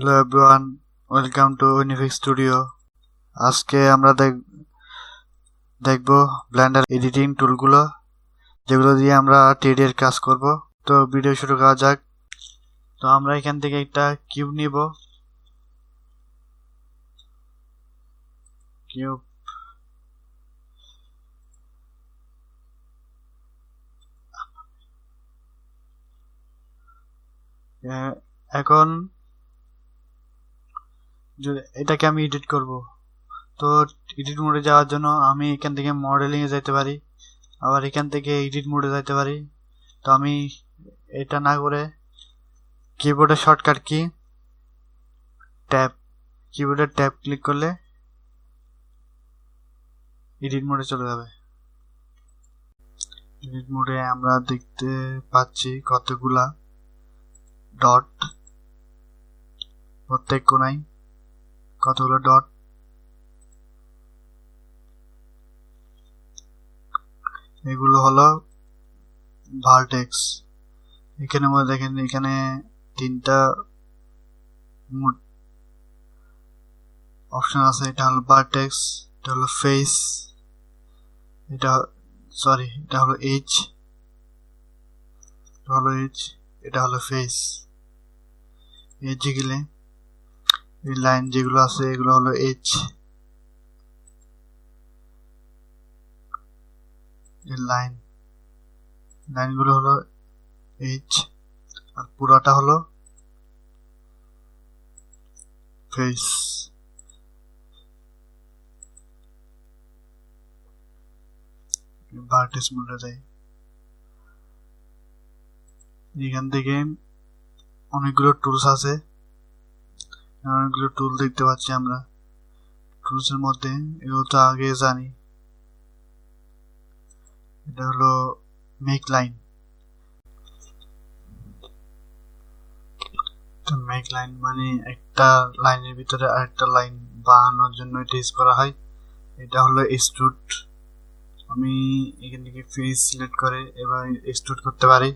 Hello everyone, welcome to Weniphics studio. আজকে আমরা দেখব ব্লেন্ডার এডিটিং টুলগুলো, যেগুলো দিয়ে আমরা টেডের কাজ করব। তো ভিডিও শুরু করা যাক। তো আমরা এখান থেকে একটা কিউব নিব। কিউব এখন এটাকে আমি এডিট করব। তো এডিট মোডে যাওয়ার জন্য আমি এখান থেকে মডেলিং এ যেতে পারি, আবার এখান থেকে এডিট মোডে যেতে পারি। তো আমি এটা না করে কিবোর্ডের শর্টকাট কি ট্যাব, কিবোর্ডের ট্যাব ক্লিক করলে এডিট মোডে চলে যাবে। এডিট মোডে আমরা দেখতে পাচ্ছি কতগুলা ডট, প্রত্যেক কোণায় কতগুলো ডট। এগুলো হলো ভার্টেক্স। এখানে মধ্যে দেখেন, এখানে তিনটা অপশন আছে। এটা হলো ভার্টেক্স, এটা হলো ফেস, এটা হলো এজ, এটা হলো ফেস। এজ গেলে এই লাইন যেগুলো আছে এগুলো হলো এজ, এই লাইনগুলো হলো এজ, আর পুরাটা হলো ফেস। ভার্টেক্স মোডে দেয়। এখান থেকে অনেকগুলো টুলস আছে, অনেকগুলো টুল দেখতে পাচ্ছি আমরা। টুলস এর মধ্যে এগুলো তো আগে জানি। এটা হলো মেক লাইন। তো মেক লাইন মানে একটা লাইনের ভিতরে আরেকটা লাইন বানানোর জন্য এটা ইউজ করা হয়। এটা হলো এক্সট্রুড। আমি এখান থেকে ফেস সিলেক্ট করে এবার এক্সট্রুড করতে পারি।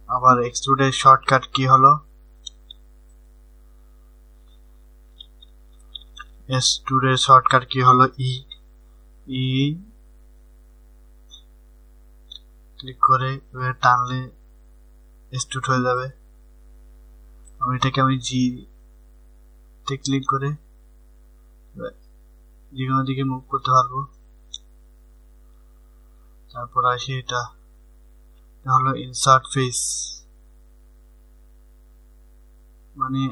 আবার এক্সট্রুডের শর্টকাট কি হলো ই ক্লিক করে এবার টানলে এক্সট্রুড হয়ে যাবে। আমি জি তে ক্লিক করে যে কোনো দিকে মুভ করতে পারবো। তারপর আসি এটা হলো ইনসার্ট ফেস, মানে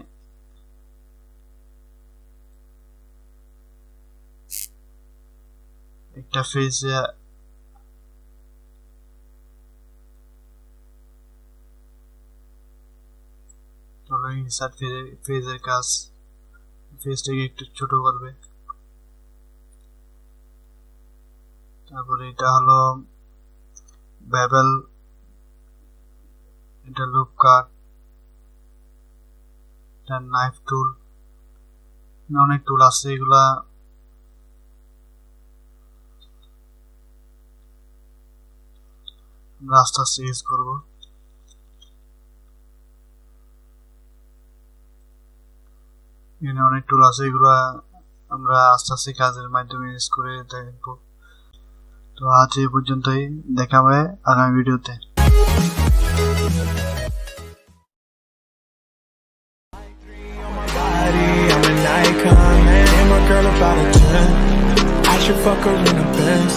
একটা ফেস হলো ইনসার্ট ফেজের কাজ। ফেসটাকে একটু ছোট করবে। তারপরে এটা হলো বেবেল, এটা লুপ কাট, এটা নাইফ টুল, অনেক টুল আছে। এগুলা আমরা আস্তে আস্তে ইউজ করবো। এখানে অনেক টুল আছে, এগুলা আমরা আস্তে আস্তে কাজের মাধ্যমে ইউজ করে দেখবো। তো আজ এই পর্যন্তই, দেখা হবে আগামী ভিডিওতে। I'm an icon, man. And my girl about a 10. I should fuck her in a Benz.